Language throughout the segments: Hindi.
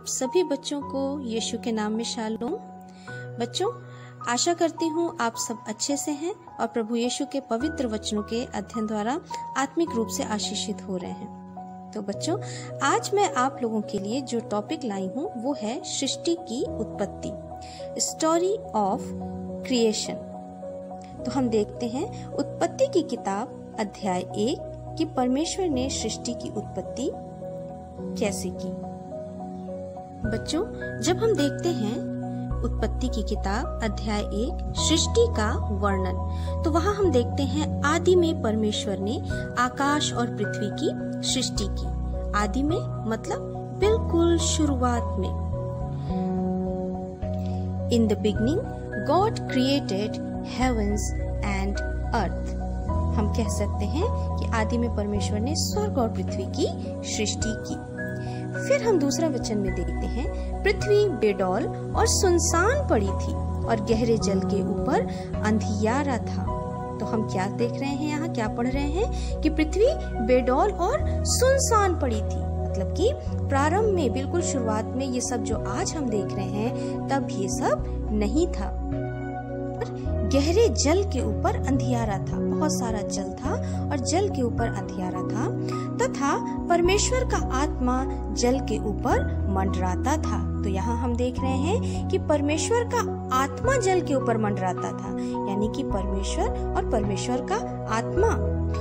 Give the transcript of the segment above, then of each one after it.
सभी बच्चों को यीशु के नाम में शालोम। बच्चों, आशा करती हूँ आप सब अच्छे से हैं और प्रभु यीशु के पवित्र वचनों के अध्ययन द्वारा आत्मिक रूप से आशीषित हो रहे हैं। तो बच्चों, आज मैं आप लोगों के लिए जो टॉपिक लाई हूँ वो है सृष्टि की उत्पत्ति, स्टोरी ऑफ क्रिएशन। तो हम देखते हैं उत्पत्ति की किताब अध्याय 1 कि परमेश्वर ने सृष्टि की उत्पत्ति कैसे की। बच्चों, जब हम देखते हैं उत्पत्ति की किताब अध्याय 1 सृष्टि का वर्णन, तो वहाँ हम देखते हैं आदि में परमेश्वर ने आकाश और पृथ्वी की सृष्टि की। आदि में मतलब बिल्कुल शुरुआत में। In the beginning God created heavens and earth. हम कह सकते हैं कि आदि में परमेश्वर ने स्वर्ग और पृथ्वी की सृष्टि की। फिर हम दूसरा वचन में देखते हैं पृथ्वी बेडौल और सुनसान पड़ी थी और गहरे जल के ऊपर अंधियारा था। तो हम क्या देख रहे हैं, यहाँ क्या पढ़ रहे हैं कि पृथ्वी बेडौल और सुनसान पड़ी थी। मतलब कि प्रारंभ में, बिल्कुल शुरुआत में ये सब जो आज हम देख रहे हैं तब ये सब नहीं था। गहरे जल के ऊपर अंधियारा था, बहुत सारा जल था और जल के ऊपर अंधियारा था, तथा परमेश्वर का आत्मा जल के ऊपर मंडराता था। तो यहाँ हम देख रहे हैं कि परमेश्वर का आत्मा जल के ऊपर मंडराता था, यानी कि परमेश्वर और परमेश्वर का आत्मा।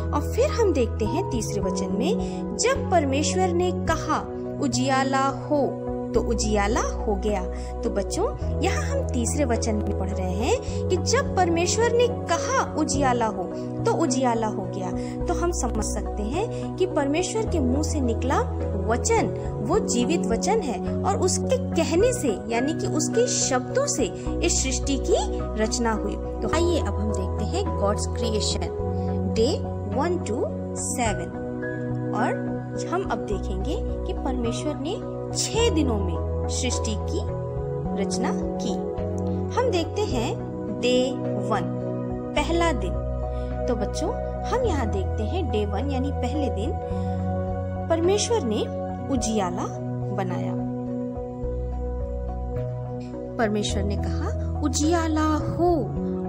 और फिर हम देखते हैं तीसरे वचन में, जब परमेश्वर ने कहा उजियाला हो तो उजियाला हो गया। तो बच्चों, यहाँ हम तीसरे वचन में पढ़ रहे हैं कि जब परमेश्वर ने कहा उजियाला हो तो उजियाला हो गया। तो हम समझ सकते हैं कि परमेश्वर के मुंह से निकला वचन वो जीवित वचन है और उसके कहने से, यानी कि उसके शब्दों से इस सृष्टि की रचना हुई। तो आइए अब हम देखते हैं गॉड्स क्रिएशन डे 1 to 7। और हम अब देखेंगे कि परमेश्वर ने 6 दिनों में सृष्टि की रचना की। हम देखते हैं डे 1, पहला दिन। तो बच्चों, हम यहाँ देखते हैं डे 1 यानी पहले दिन परमेश्वर ने उजियाला बनाया। परमेश्वर ने कहा उजियाला हो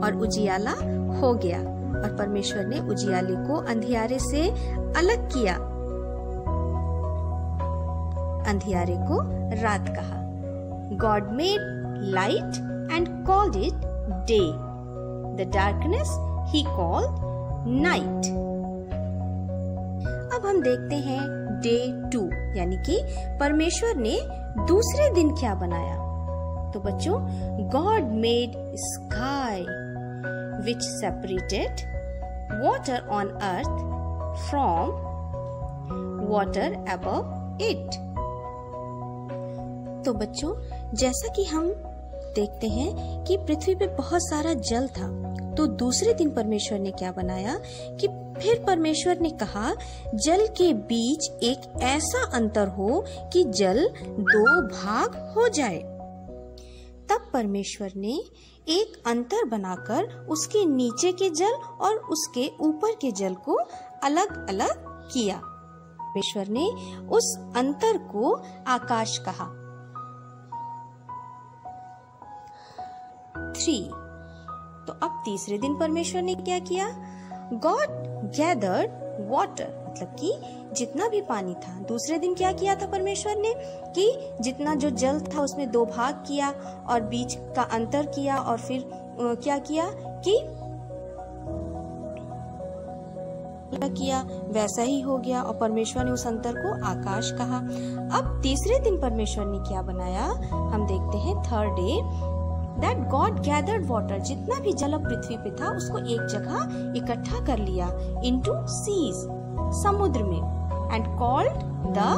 और उजियाला हो गया। और परमेश्वर ने उजियाले को अंधियारे से अलग किया। अंधियारे को रात कहा। God made light and called it day. The darkness he called night. अब हम देखते हैं day 2 यानी कि परमेश्वर ने दूसरे दिन क्या बनाया। तो बच्चों, God made sky which separated water on earth from water above it. तो बच्चों, जैसा कि हम देखते हैं कि पृथ्वी पे बहुत सारा जल था, तो दूसरे दिन परमेश्वर ने क्या बनाया कि फिर परमेश्वर ने कहा जल के बीच एक ऐसा अंतर हो कि जल 2 भाग हो जाए। तब परमेश्वर ने एक अंतर बनाकर उसके नीचे के जल और उसके ऊपर के जल को अलग अलग किया। परमेश्वर ने उस अंतर को आकाश कहा। 3। तो अब तीसरे दिन परमेश्वर ने क्या किया, गॉड गैदर्ड वाटर, मतलब कि जितना भी पानी था। दूसरे दिन क्या किया था परमेश्वर ने कि जितना जो जल था उसमें 2 भाग किया और बीच का अंतर किया। और फिर क्या किया कि वैसा ही हो गया और परमेश्वर ने उस अंतर को आकाश कहा। अब तीसरे दिन परमेश्वर ने क्या बनाया, हम देखते हैं third day, that God gathered water, जितना भी जल पृथ्वी पे था उसको एक जगह इकट्ठा कर लिया into seas, समुद्र में, and called the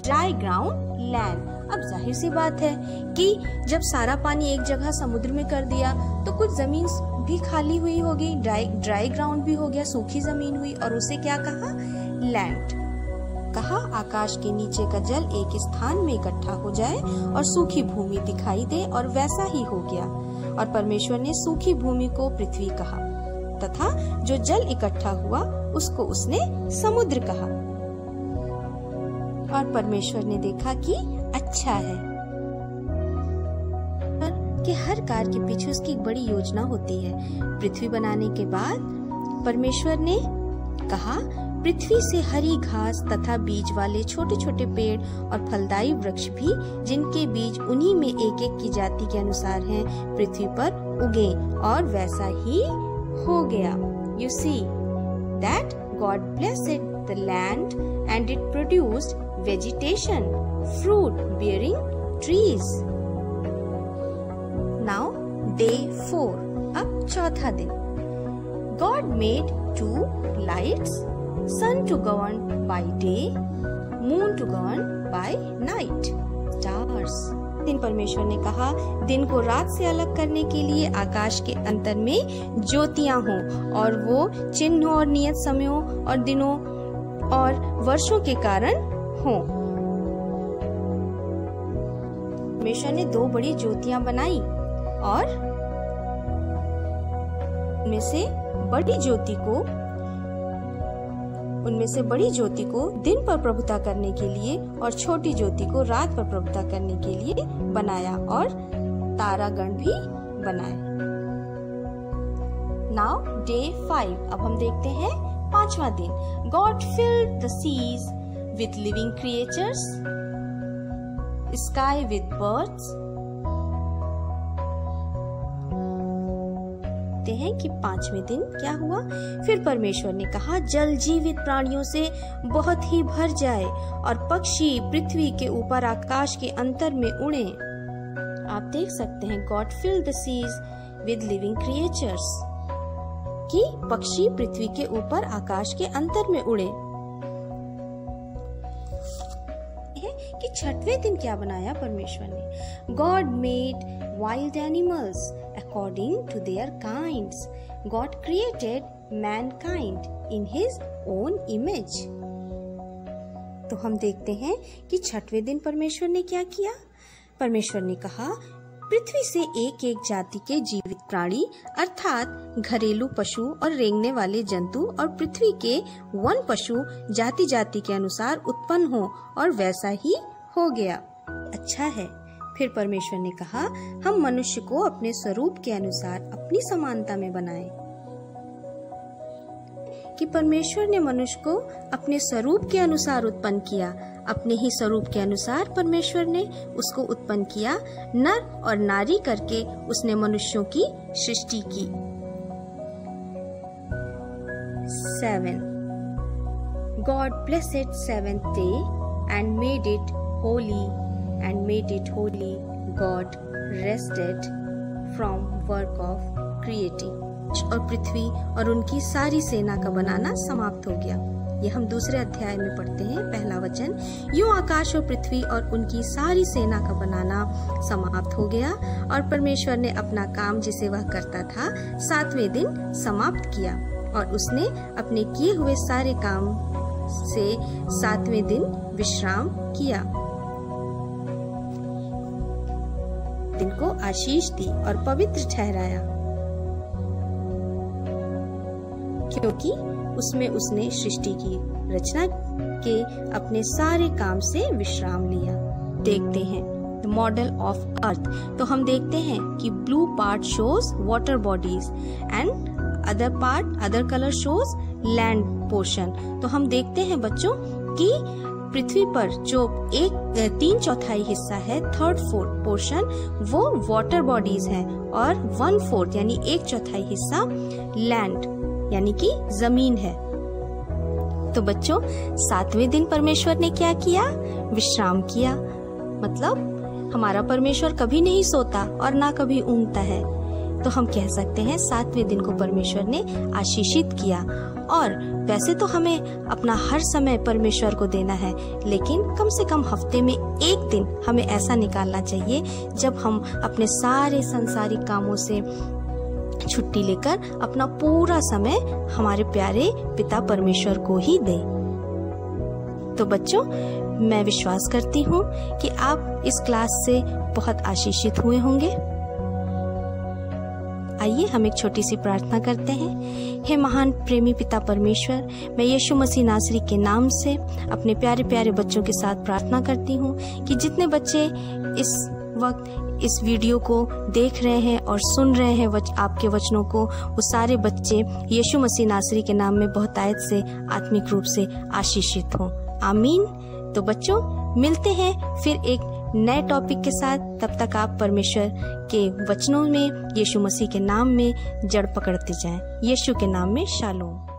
dry ground land। अब जाहिर सी बात है कि जब सारा पानी एक जगह समुद्र में कर दिया तो कुछ जमीन भी खाली हुई होगी, ड्राई ग्राउंड भी हो गया, सूखी जमीन हुई, और उसे क्या कहा, लैंड कहा। आकाश के नीचे का जल एक स्थान में इकट्ठा हो जाए और सूखी भूमि दिखाई दे, और वैसा ही हो गया। और परमेश्वर ने सूखी भूमि को पृथ्वी कहा तथा जो जल इकट्ठा हुआ उसको उसने समुद्र कहा। और परमेश्वर ने देखा कि अच्छा है, कि हर कार्य के पीछे उसकी एक बड़ी योजना होती है। पृथ्वी बनाने के बाद परमेश्वर ने कहा, पृथ्वी से हरी घास तथा बीज वाले छोटे छोटे पेड़ और फलदायी वृक्ष भी, जिनके बीज उन्हीं में एक एक की जाति के अनुसार हैं, पृथ्वी पर उगे, और वैसा ही हो गया। You see that God blessed the land and it produced vegetation, fruit bearing trees. Now day 4, अब चौथा दिन। God made 2 lights, sun to govern by day, moon to govern by night, stars. दिन परमेश्वर ने कहा, दिन को रात से अलग करने के लिए आकाश के अंतर में ज्योतियां हों, और वो चिन्हों और नियत समयों और दिनों और वर्षों के कारण हों। परमेश्वर ने 2 बड़ी ज्योतियां बनाई, और उनमें से बड़ी ज्योति को दिन पर प्रभुता करने के लिए और छोटी ज्योति को रात पर प्रभुता करने के लिए बनाया, और तारागण भी बनाए। Now day 5, अब हम देखते हैं 5वां दिन। God filled the seas with living creatures, sky with birds. देखते हैं कि 5वें दिन क्या हुआ। फिर परमेश्वर ने कहा, जल जीवित प्राणियों से बहुत ही भर जाए, और पक्षी पृथ्वी के ऊपर आकाश के अंतर में उड़े। आप देख सकते हैं, God filled the seas with living creatures, कि पक्षी पृथ्वी के ऊपर आकाश के अंतर में उड़े। कि 6वें दिन क्या बनाया परमेश्वर ने? God made wild animals according to their kinds. God created mankind in his own image. तो हम देखते हैं कि 6वें दिन परमेश्वर ने क्या किया। परमेश्वर ने कहा, पृथ्वी से एक एक जाति के जीवित प्राणी अर्थात घरेलू पशु और रेंगने वाले जंतु और पृथ्वी के वन पशु जाति जाति के अनुसार उत्पन्न हो, और वैसा ही हो गया। अच्छा है। फिर परमेश्वर ने कहा, हम मनुष्य को अपने स्वरूप के अनुसार अपनी समानता में बनाएं। कि परमेश्वर ने मनुष्य को अपने स्वरूप के अनुसार उत्पन्न किया। अपने ही स्वरूप के अनुसार परमेश्वर ने उसको उत्पन्न किया, नर और नारी करके उसने मनुष्यों की सृष्टि की। 7. God blessed 7th day and made it holy. God rested from work of creating. और पृथ्वी और उनकी सारी सेना का बनाना समाप्त हो गया। ये हम दूसरे अध्याय में पढ़ते हैं। पहला वचन, यूं आकाश और पृथ्वी और उनकी सारी सेना का बनाना समाप्त हो गया, और परमेश्वर ने अपना काम जिसे वह करता था 7वें दिन समाप्त किया, और उसने अपने किए हुए सारे काम से 7वें दिन विश्राम किया। दिन को आशीष दी और पवित्र ठहराया, क्योंकि उसमें उसने सृष्टि की रचना के अपने सारे काम से विश्राम लिया। देखते हैं मॉडल ऑफ अर्थ। तो हम देखते हैं कि blue part shows water bodies and other colour shows land portion. तो हम देखते हैं बच्चों कि पृथ्वी पर जो 3/4 हिस्सा है, 3/4 पोर्शन, वो वाटर बॉडीज हैं, और 1/4 यानी 1/4 हिस्सा लैंड यानी कि जमीन है। तो बच्चों, 7वें दिन परमेश्वर ने क्या किया? विश्राम किया। मतलब हमारा परमेश्वर कभी नहीं सोता और ना कभी ऊँघता है। तो हम कह सकते हैं 7वें दिन को परमेश्वर ने आशीषित किया। और वैसे तो हमें अपना हर समय परमेश्वर को देना है, लेकिन कम से कम हफ्ते में एक दिन हमें ऐसा निकालना चाहिए जब हम अपने सारे सांसारिक कामों से छुट्टी लेकर अपना पूरा समय हमारे प्यारे पिता परमेश्वर को ही दें। तो बच्चों, मैं विश्वास करती हूँ कि आप इस क्लास से बहुत आशीषित हुए होंगे। आइए हम एक छोटी सी प्रार्थना करते हैं। हे महान प्रेमी पिता परमेश्वर, मैं यीशु मसीह नासरी के नाम से अपने प्यारे प्यारे बच्चों के साथ प्रार्थना करती हूँ कि जितने बच्चे इस वक्त इस वीडियो को देख रहे हैं और सुन रहे हैं आपके वचनों को, वो सारे बच्चे यीशु मसीह नासरी के नाम में बहुतायत से आत्मिक रूप से आशीषित हों। आमीन। तो बच्चों, मिलते हैं फिर एक नए टॉपिक के साथ। तब तक आप परमेश्वर के वचनों में यीशु मसीह के नाम में जड़ पकड़ते जाएं। यीशु के नाम में शालोम।